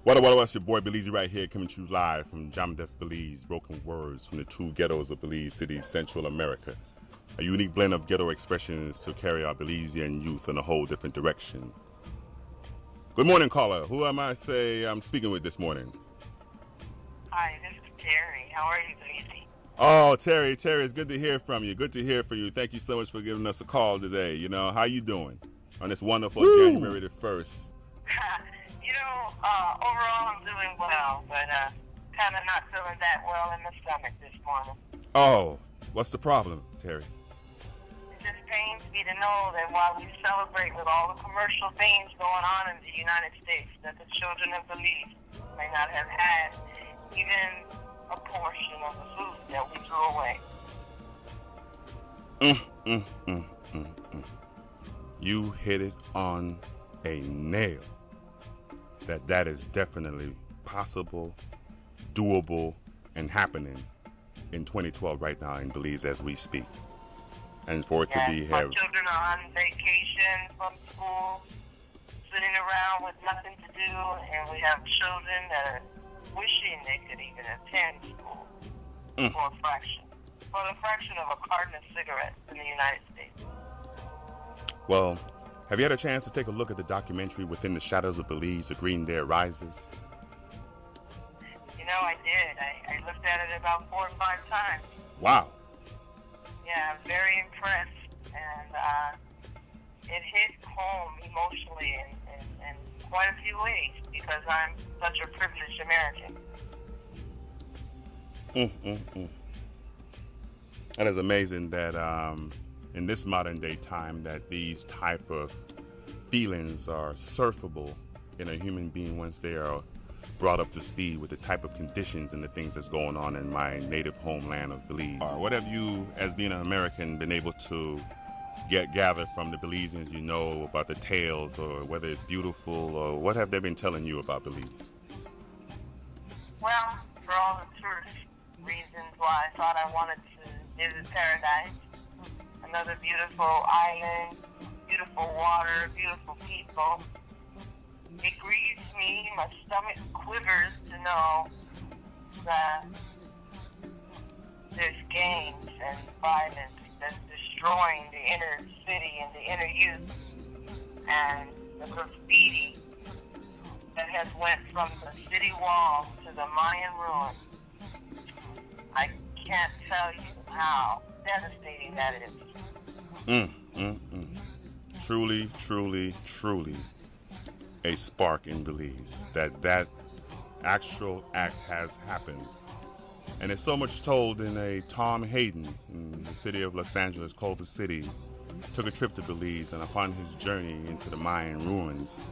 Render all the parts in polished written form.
What, it's your boy Belize right here coming to you live from Jamdef, Belize, broken words from the two ghettos of Belize City, Central America. A unique blend of ghetto expressions to carry our Belizean youth in a whole different direction. Good morning, caller. Who am I I'm speaking with this morning? Hi, this is Terry. How are you, Belize? Oh, Terry, it's good to hear from you. Good to hear from you. Thank you so much for giving us a call today. You know, how you doing on this wonderful January the 1st? Overall I'm doing well, but kind of not feeling that well in the stomach this morning. Oh, what's the problem, Terry? It just pains me to know that while we celebrate with all the commercial things going on in the United States, that the children of Belize may not have had even a portion of the food that we threw away. You hit it on a nail. That is definitely possible, doable, and happening in 2012 right now in Belize as we speak. And for it to be here. My children are on vacation from school, sitting around with nothing to do, and we have children that are wishing they could even attend school for the fraction of a carton of cigarettes in the United States. Well, have you had a chance to take a look at the documentary Within the Shadows of Belize, A Green Day Rises? You know, I did. I looked at it about 4 or 5 times. Wow. Yeah, I'm very impressed. And it hit home emotionally in quite a few ways because I'm such a privileged American. That is amazing that in this modern day time that these type of feelings are surfable in a human being once they are brought up to speed with the type of conditions and the things that's going on in my native homeland of Belize. What have you, as being an American, been able to gather from the Belizeans you know about the tales, or whether it's beautiful, or what have they been telling you about Belize? Well, for all the tourist reasons why I thought I wanted to visit paradise, another beautiful island, beautiful water, beautiful people. It grieves me, my stomach quivers to know that there's gangs and violence that's destroying the inner city and the inner youth, and the graffiti that has went from the city wall to the Mayan ruins. I can't tell you how devastating that is. Truly a spark in Belize that actual act has happened. And it's so much told in a Tom Hayden in the city of Los Angeles, Culver City, took a trip to Belize, and upon his journey into the Mayan ruins,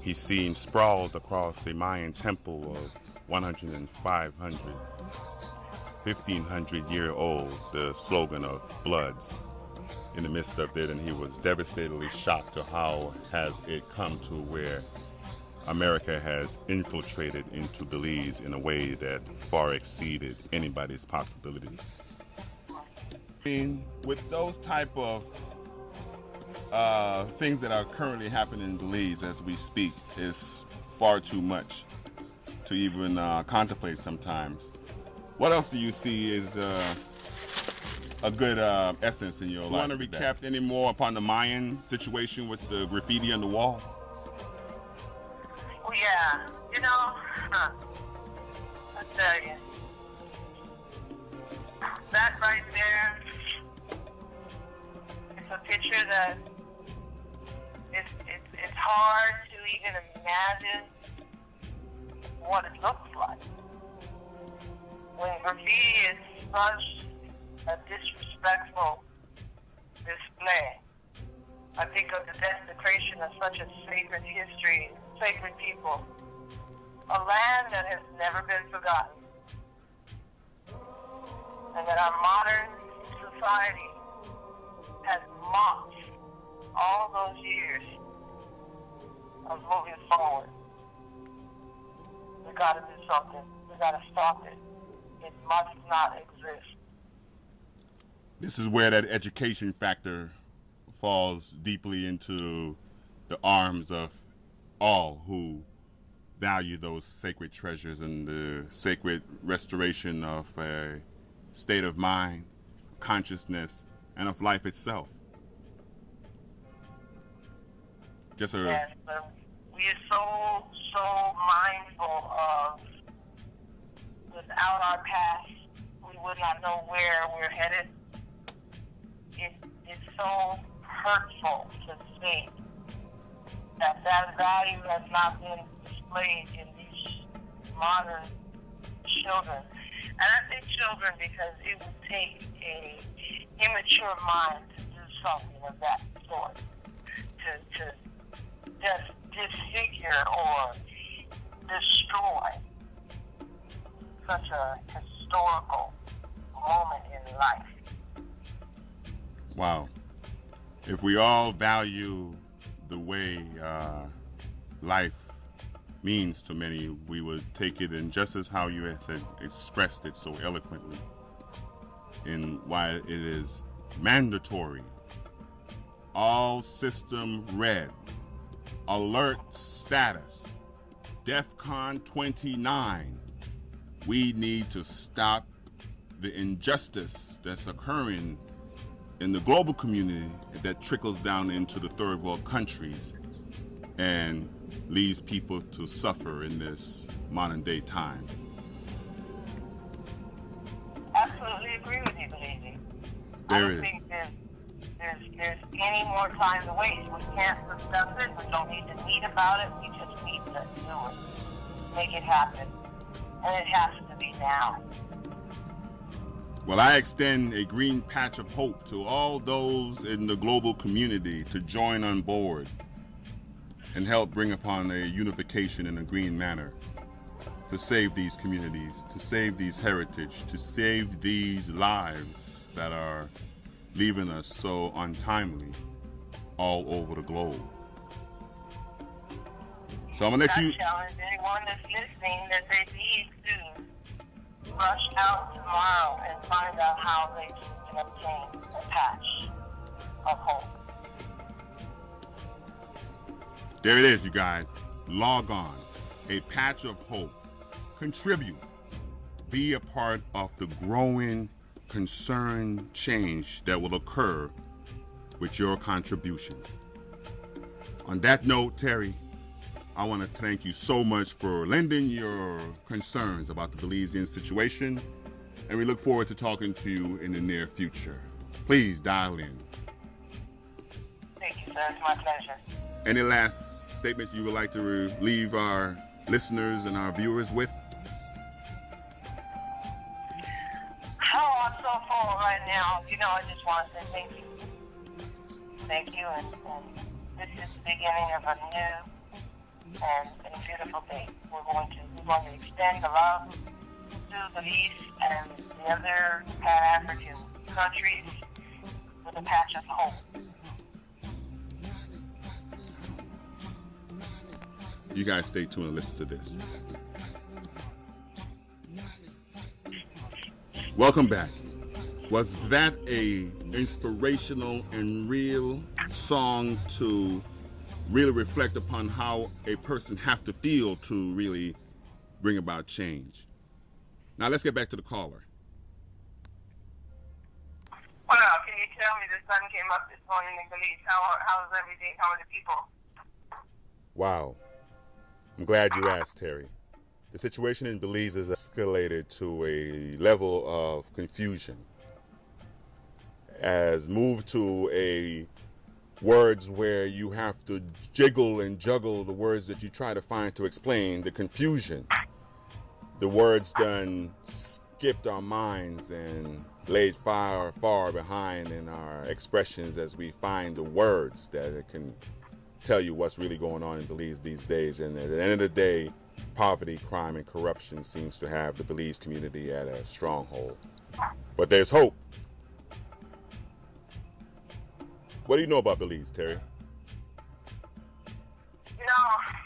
he's seen sprawled across a Mayan temple of 100 and 500, 1,500-year-old, the slogan of Bloods in the midst of it, and he was devastatedly shocked to how has it come to where America has infiltrated into Belize in a way that far exceeded anybody's possibilities. I mean, with those type of things that are currently happening in Belize as we speak is far too much to even contemplate sometimes. What else do you see is a good essence in your life? You want to recap any more upon the Mayan situation with the graffiti on the wall? Well, yeah. I'll tell you. That right there, it's a picture that it's hard to even imagine what it looks like. When graffiti is such a disrespectful display, I think of the desecration of such a sacred history, sacred people, a land that has never been forgotten, and that our modern society has mocked all those years of moving forward. We got to do something. We got to stop it. It must not exist. This is where that education factor falls deeply into the arms of all who value those sacred treasures and the sacred restoration of a state of mind, consciousness, and of life itself. Just a Yes, but we are so mindful of, without our past, we would not know where we're headed. It's so hurtful to think that value has not been displayed in these modern children. And I say children because it would take a immature mind to do something of that sort, to just disfigure or destroy such a historical moment in life. Wow. If we all value the way life means to many, we would take it in just as how you had expressed it so eloquently, in why it is mandatory. All system red. Alert status. DEFCON 29. We need to stop the injustice that's occurring in the global community that trickles down into the third world countries and leaves people to suffer in this modern day time. Absolutely agree with you, Belize. I don't think there's any more time to waste. We can't discuss it. We don't need to meet about it. We just need to do it. Make it happen. And it has to be now. Well, I extend a green patch of hope to all those in the global community to join on board and help bring upon a unification in a green manner to save these communities, to save these heritage, to save these lives that are leaving us so untimely all over the globe. So I'm gonna let you challenge anyone that's listening that they need to rush out tomorrow and find out how they can obtain a patch of hope. There it is, you guys. Log on. A patch of hope. Contribute. Be a part of the growing concern change that will occur with your contributions. On that note, Terry, I want to thank you so much for lending your concerns about the Belizean situation, and we look forward to talking to you in the near future. Please dial in. Thank you, sir. It's my pleasure. Any last statements you would like to leave our listeners and our viewers with? Oh, I'm so full right now. I just want to say thank you. Thank you, and this is the beginning of a new and a beautiful day. We're going to extend the love to the East and the other Pan-African countries with a patch of hope. You guys stay tuned and listen to this. Welcome back. Was that a inspirational and real song to really reflect upon how a person have to feel to really bring about change? Now let's get back to the caller. Well, can you tell me the sun came up this morning in Belize? How's everything? How are the people? Wow. I'm glad you asked, Terry. The situation in Belize has escalated to a level of confusion, has moved to a words where you have to jiggle and juggle the words that you try to find to explain the confusion. The words done skipped our minds and laid far behind in our expressions as we find the words that can tell you what's really going on in Belize these days. And at the end of the day, poverty, crime, and corruption seems to have the Belize community at a stronghold. But there's hope. What do you know about Belize, Terry?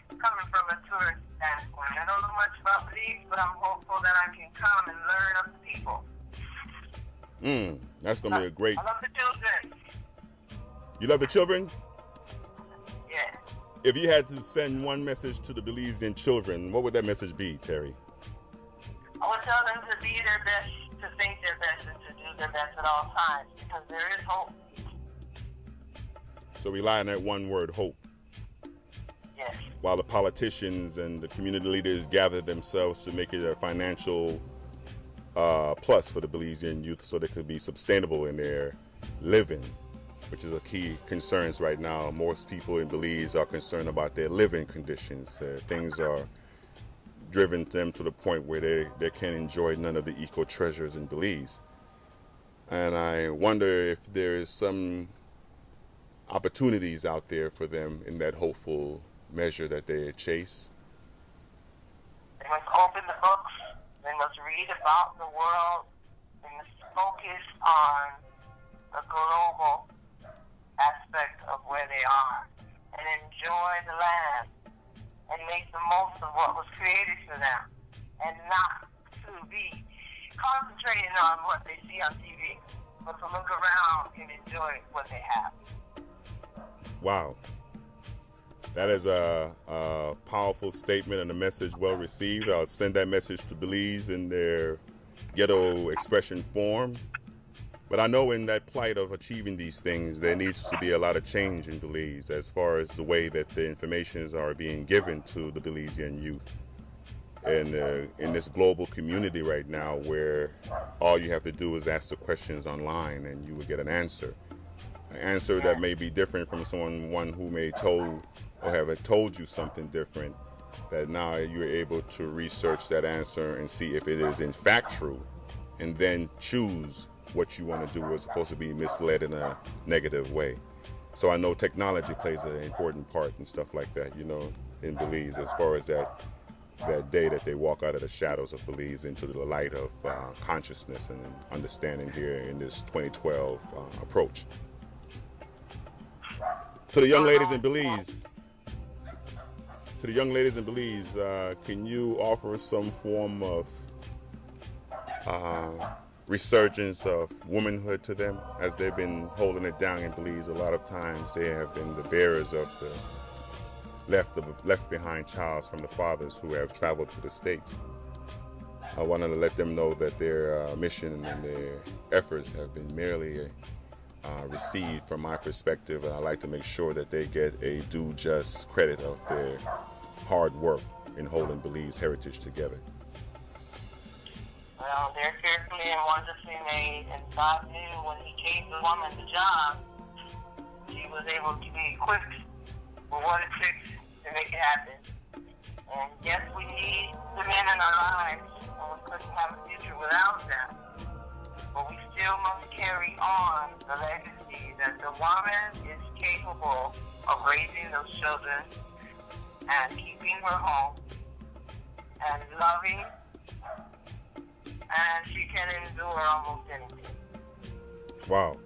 Coming from a tourist standpoint, I don't know much about Belize, but I'm hopeful that I can come and learn of the people. That's going to be a great... I love the children. You love the children? Yeah. If you had to send one message to the Belizean children, what would that message be, Terry? I would tell them to be their best, to think their best, and to do their best at all times, because there is hope. So rely on that one word, hope. Yes. While the politicians and the community leaders gather themselves to make it a financial plus for the Belizean youth so they could be sustainable in their living, which is a key concerns right now. Most people in Belize are concerned about their living conditions. Things are driven them to the point where they can't enjoy none of the eco treasures in Belize. And I wonder if there is some opportunities out there for them in that hopeful measure that they chase. They must open the books. They must read about the world. They must focus on the global aspect of where they are and enjoy the land and make the most of what was created for them, and not to be concentrating on what they see on TV, but to look around and enjoy what they have. Wow. That is a powerful statement and a message well received. I'll send that message to Belize in their ghetto expression form. But I know in that plight of achieving these things, there needs to be a lot of change in Belize as far as the way that the informations are being given to the Belizean youth. And in this global community right now where all you have to do is ask the questions online and you will get an answer. An answer that may be different from someone who may told or have told you something different, that now you're able to research that answer and see if it is in fact true, and then choose what you want to do as opposed to be misled in a negative way. So I know technology plays an important part and stuff like that, you know, in Belize, as far as that day that they walk out of the shadows of Belize into the light of consciousness and understanding here in this 2012 approach. To the young ladies in Belize, can you offer some form of resurgence of womanhood to them, as they've been holding it down in Belize? A lot of times they have been the bearers of the left behind childs from the fathers who have traveled to the States. I wanted to let them know that their mission and their efforts have been merely received from my perspective, and I like to make sure that they get a due just credit of their hard work in holding Belize heritage together. Well, they're fearfully and wonderfully made, and God knew when He gave the woman the job, she was able to be equipped with what it takes to make it happen. And yes, we need the men in our lives, and we couldn't have a future without them. But we still must carry on the legacy that the woman is capable of raising those children and keeping her home and loving, and she can endure almost anything. Wow.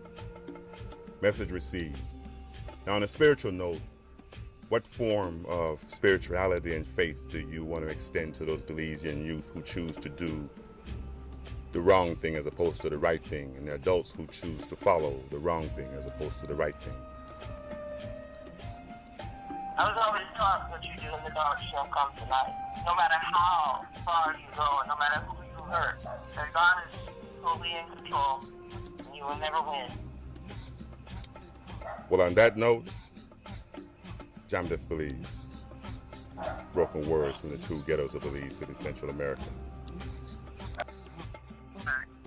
Message received. Now, on a spiritual note, what form of spirituality and faith do you want to extend to those Belizean youth who choose to do the wrong thing as opposed to the right thing, and the adults who choose to follow the wrong thing as opposed to the right thing? I was always taught what you do in the dark shall come to light. No matter how far you go, and no matter who you hurt, that God is fully in control, and you will never win. Well, on that note, Jamdef Belize. Broken words from the two ghettos of Belize, City, Central America.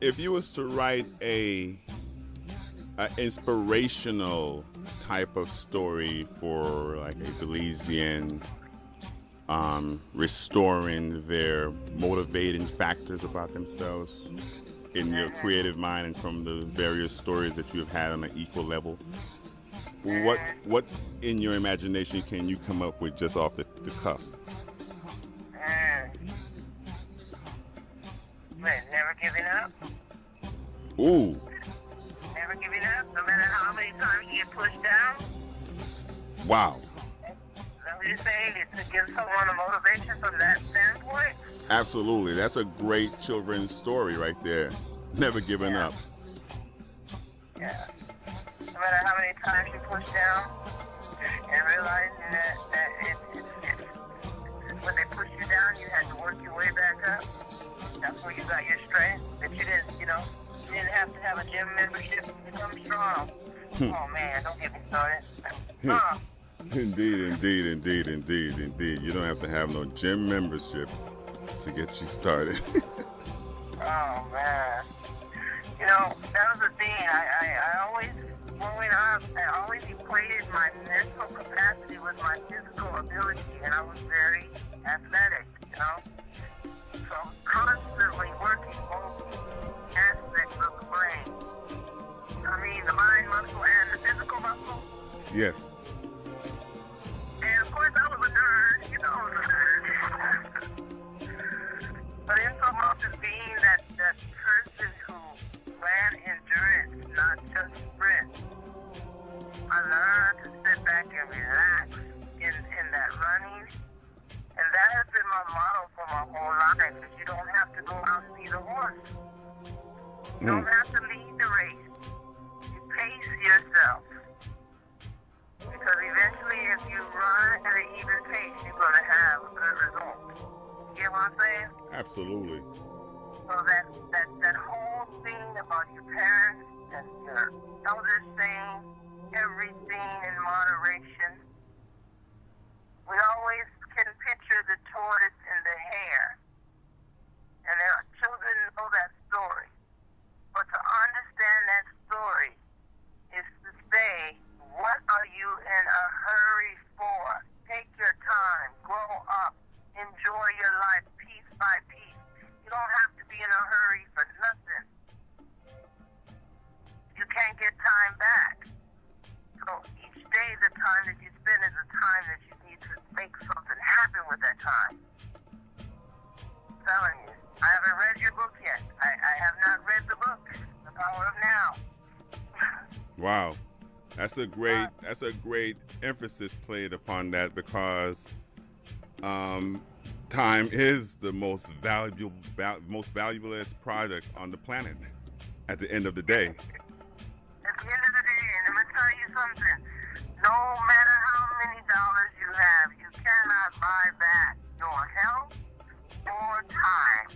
If you was to write a inspirational type of story for like a Belizean restoring their motivating factors about themselves in your creative mind and from the various stories that you have had on an equal level, what in your imagination can you come up with just off the cuff? Never giving up. Ooh. Never giving up, no matter how many times you get pushed down. Wow. Is that what you're saying? Is to give someone a motivation from that standpoint? Absolutely. That's a great children's story right there. Never giving up. Yeah. No matter how many times you push down, and realizing that it's when they push you down, you had to work your way back up. That's where you got your strength. That you didn't, you didn't have to have a gym membership to become strong. Oh man, don't get me started. Indeed. You don't have to have no gym membership to get you started. Oh man. That was the thing. I always, growing up, I always equated my mental capacity with my physical ability, and I was very athletic, So I was constantly working both aspects of the brain. I mean, the mind muscle and the physical muscle. Yes. And of course, I was a nerd, But in so much as being that person who ran endurance, not just sprint, I learned to sit back and relax in that running. And that has been my motto for my whole life, is you don't have to go out and see the horse. You don't have to lead the race. You pace yourself. Because eventually, if you run at an even pace, you're going to have a good result. You get what I'm saying? Absolutely. So that whole thing about your parents and your elders saying everything in moderation, we always can picture the tortoise and the hare. And our children know that story. But to understand that story is to say, what are you in a hurry for? Take your time, grow up, enjoy your life piece by piece. You don't have to be in a hurry for nothing. You can't get time back. So each day, the time that you spend is a time that you need to make something happen with that time. I'm telling you, I haven't read your book yet. I have not read the book, The Power of Now. Wow. That's a great emphasis played upon that, because time is the most valuablest product on the planet at the end of the day. At the end of the day, and I'm going to tell you something, no matter how many dollars you have, you cannot buy back your health or time.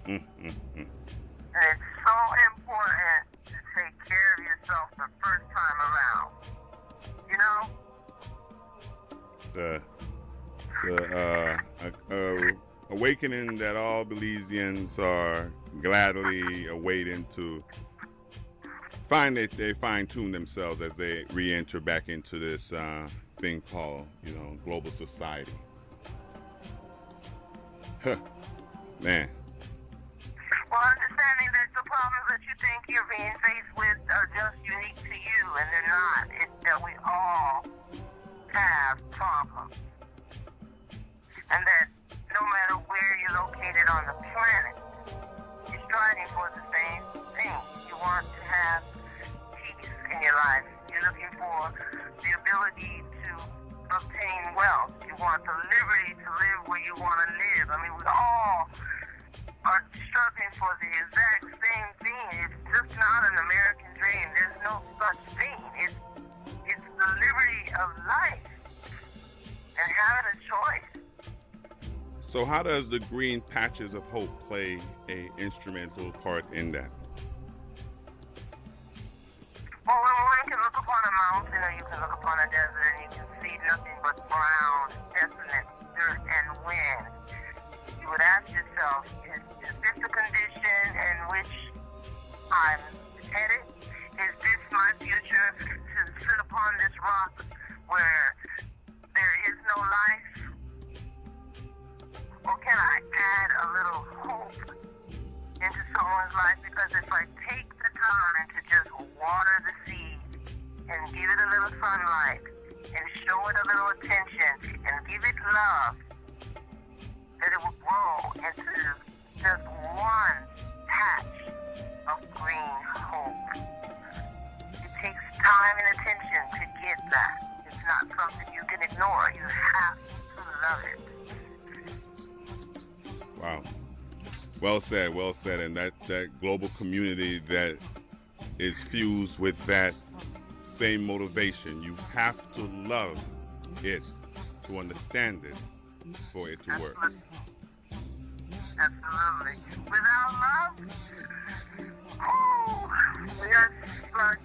And it's so important to take care of yourself the first time around. It's a awakening that all Belizeans are gladly awaiting to find that they fine-tune themselves as they re-enter back into this thing called, global society. Man. Well, understanding that the problems that you think you're being faced with are just unique to you, and they're not. It's that we all have problems. And that no matter where you're located on the planet, you're striving for the same thing. You want to have peace in your life. You're looking for the ability to obtain wealth. You want the liberty to live where you want to live. I mean, we all are struggling for the exact same thing. It's just not an American dream. There's no such thing. It's the liberty of life and having a choice. So how does the Green Patches of Hope play an instrumental part in that? Well, when one can look upon a mountain or you can look upon a desert and you can see nothing but brown, desolate dirt and wind, you would ask yourself, is this the condition in which I'm headed? Is this my future, to sit upon this rock where there is no life? Or can I add a little hope into someone's life? Because if I take the time to just water the seed and give it a little sunlight and show it a little attention and give it love, that it will grow into just one patch of green hope. It takes time and attention to get that. It's not something you can ignore. You have to love it. Wow. Well said. And that global community that is fused with that same motivation. You have to love it to understand it for it to work. Absolutely. Without love, oh, we are such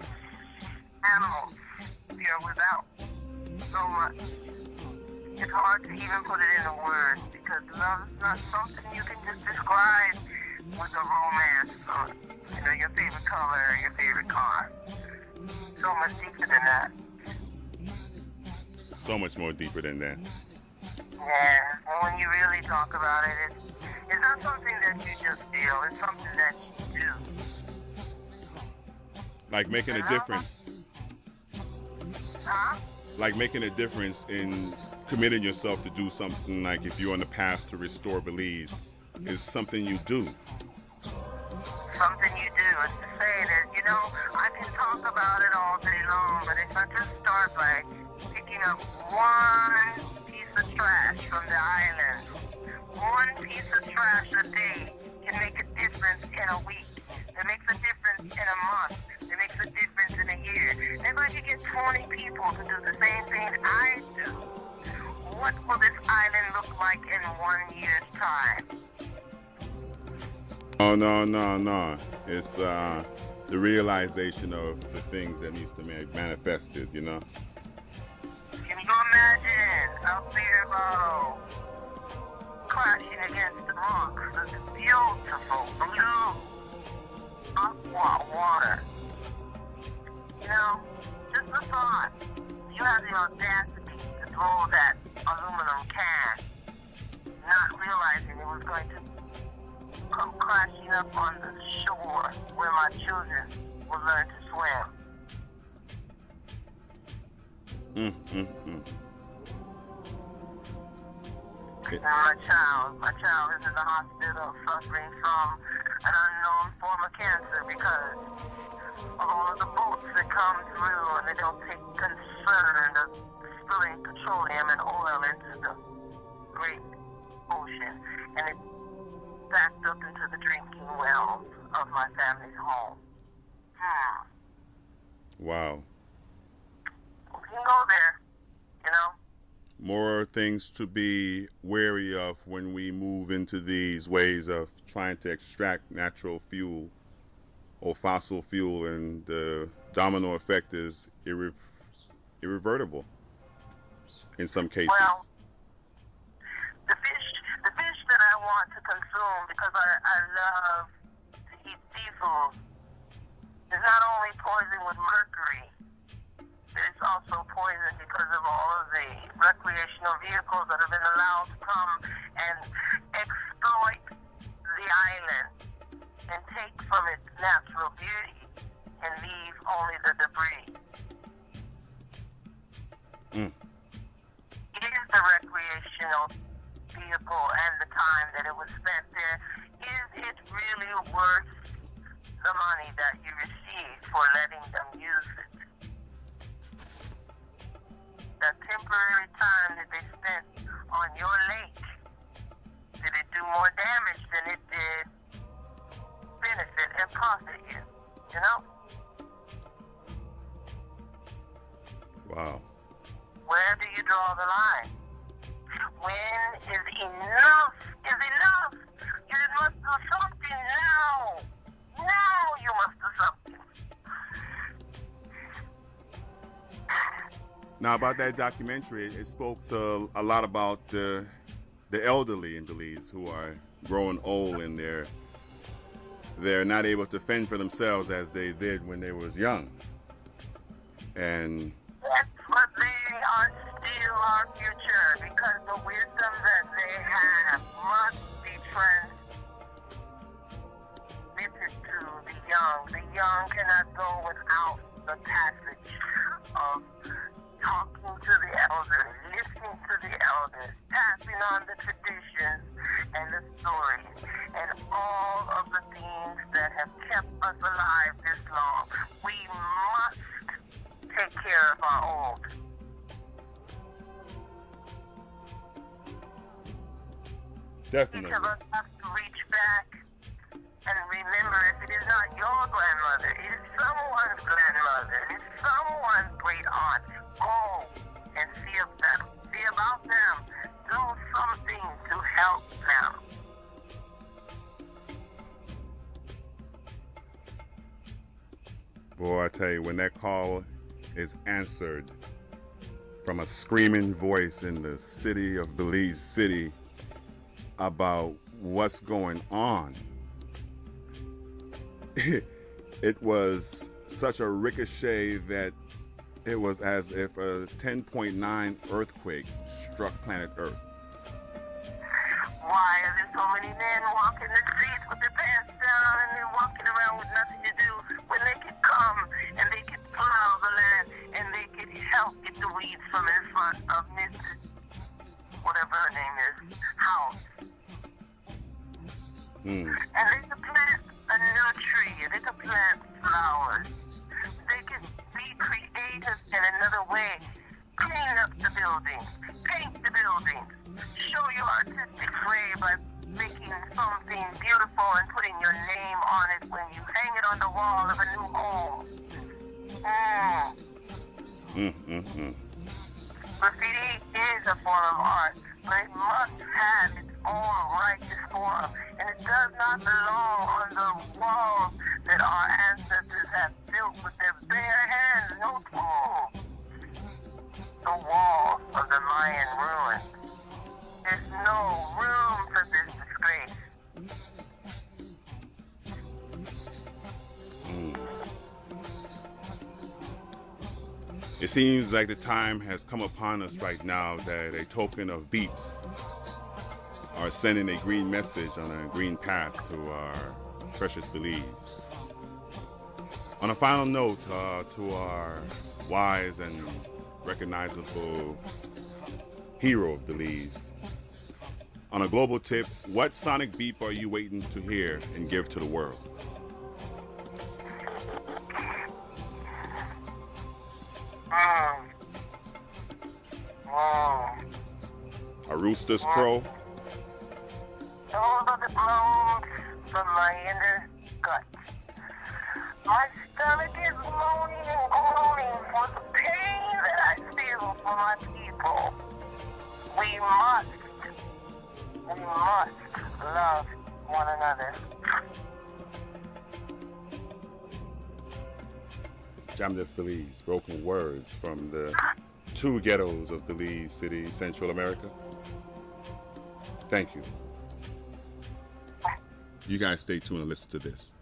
animals. We are without so much. It's hard to even put it into words because love is not something you can just describe with a romance or, your favorite color or your favorite car. So much deeper than that. So much more deeper than that. Yeah, and when you really talk about it, it's not something that you just feel, it's something that you do. Like making a difference. Huh? Like making a difference in committing yourself to do something, like if you're on the path to restore Belize, is something you do. Something you do is to say that, I can talk about it all day long, but if I just start by picking up one piece of trash from the island, one piece of trash a day can make a difference in a week. It makes a difference in a month. It makes a difference in a year. And if I could get 20 people to do the same thing I do, what will this island look like in 1 year's time? Oh, no. It's the realization of the things that needs to be manifested, Can you imagine a beer bottle crashing against the rocks of the beautiful blue aqua water? Just the thought. You have the audacity to throw that aluminum can, not realizing it was going to come crashing up on the shore where my children will learn to swim. And my child is in the hospital suffering from an unknown form of cancer because of all of the boats that come through and they don't take concern of spilling petroleum and oil into the great ocean. And it backed up into the drinking wells of my family's home. Wow. We can go there, More things to be wary of when we move into these ways of trying to extract natural fuel or fossil fuel, and the domino effect is irreversible in some cases. Well, the fish that I want to consume because I love to eat seafood is not only poisoned with mercury, but it's also poisoned because of all of the recreational vehicles that have been allowed to come and exploit the island and take from its natural beauty and leave only the debris. Is the recreational vehicle and the time that it was spent there, is it really worth the money that you receive for letting them use it? The temporary time that they spent on your lake, did it do more damage than it did benefit and profit you? Wow. Where do you draw the line? When is enough? Is enough? You must do something now. Now you must do something. Now, about that documentary, it spoke to a lot about the elderly in Belize who are growing old and they're not able to fend for themselves as they did when they was young. And that's what they are still our future, because the wisdom that they have must be transmitted to the young. The young cannot go without the passage of talking to the elders, listening to the elders, passing on the traditions and the stories and all of the things that have kept us alive this long. We must take care of our old. definitely. Each of us have to reach back and remember, if it is not your grandmother, it is someone's grandmother, it is someone's tell you, when that call is answered from a screaming voice in the city of Belize City about what's going on, it was such a ricochet that it was as if a 10.9 earthquake struck planet Earth. Why are there so many men walking the streets with their pants down and they're walking around with nothing to do when they could come and they could plow the land and they could help get the weeds from in front of Miss, whatever her name is, house? And they could plant a new tree and they could plant flowers. They could be creative in another way. Clean up the buildings, paint the buildings, show your artistic flair by making something beautiful and putting your name on it when you hang it on the wall of a new home. Graffiti is a form of art, but it must have its own righteous form, and it does not belong on the walls that our ancestors have built with their bare hands, no tools. The walls of the Mayan ruins. There's no room for this disgrace. It seems like the time has come upon us right now that a token of beeps are sending a green message on a green path to our precious Belize. On a final note, to our wise and recognizable hero of Belize. On a global tip, what sonic beep are you waiting to hear and give to the world? A rooster's crow? Those are the blows from my inner gut. My stomach is moaning and groaning for the pain that I feel for my people. We must love one another. Shadowz, Belize, broken words from the two ghettos of Belize City, Central America. Thank you. You guys stay tuned and listen to this.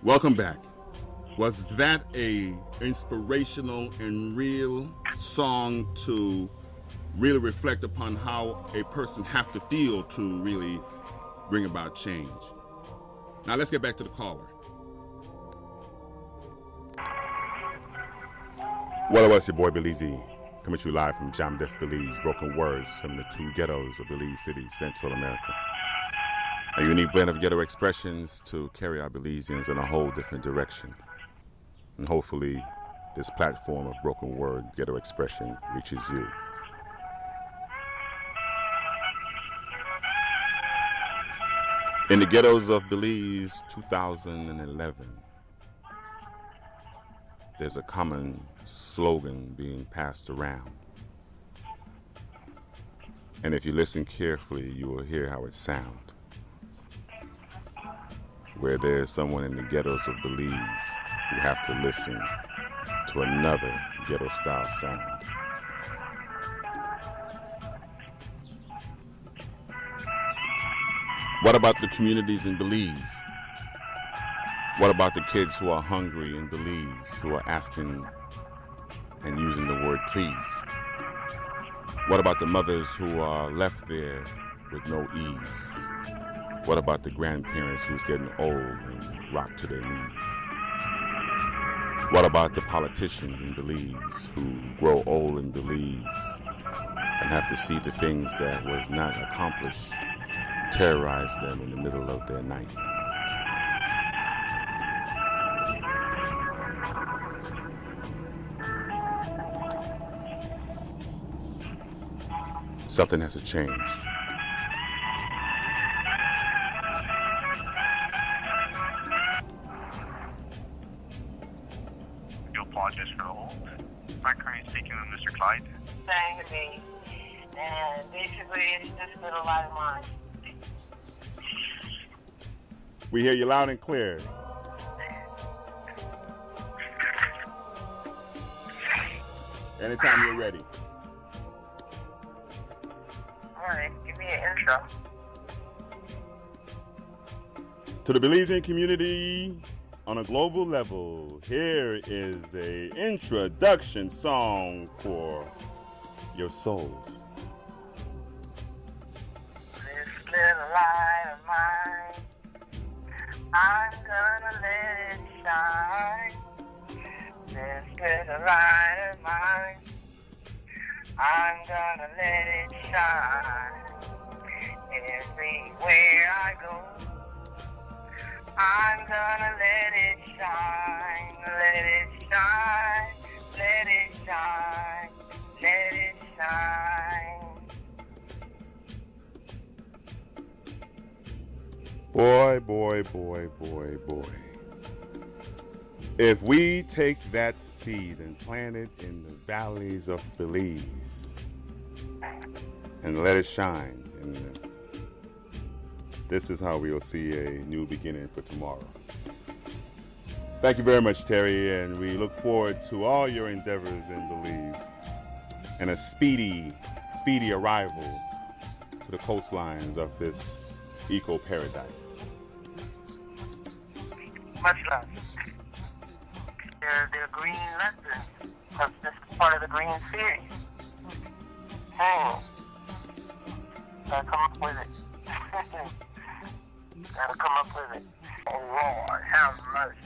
Welcome back. Was that a inspirational and real song to really reflect upon how a person have to feel to really bring about change? Now let's get back to the caller. Well, it was your boy Belize, coming to you live from Shadowz, Belize, broken words from the two ghettos of Belize City, Central America. A unique blend of ghetto expressions to carry our Belizeans in a whole different direction. And hopefully, this platform of broken word ghetto expression reaches you. In the ghettos of Belize 2011, there's a common slogan being passed around. And if you listen carefully, you will hear how it sounds. Where there's someone in the ghettos of Belize who have to listen to another ghetto-style sound. What about the communities in Belize? What about the kids who are hungry in Belize, who are asking and using the word please? What about the mothers who are left there with no ease? What about the grandparents who's getting old and rocked to their knees? What about the politicians in Belize who grow old in Belize and have to see the things that was not accomplished terrorize them in the middle of their night? Something has to change. I do apologize for the hold. I'm currently speaking with Mr. Clyde. Saying to me, and basically it's just been a lot of mine. We hear you loud and clear. Anytime you're ready. All right, give me an intro. To the Belizean community on a global level, here is a introduction song for your souls. This little light of mine, I'm gonna let it shine. This little light of mine, I'm gonna let it shine. Everywhere I go, I'm gonna let it shine, let it shine, let it shine, let it shine. Boy, boy, boy, boy, boy. If we take that seed and plant it in the valleys of Belize and let it shine, and this is how we'll see a new beginning for tomorrow. Thank you very much, Terry, and we look forward to all your endeavors in Belize and a speedy arrival to the coastlines of this eco-paradise. Much love. They're green lessons, because this is part of the green series. Gotta come up with it. Gotta come up with it. Oh Lord, have mercy.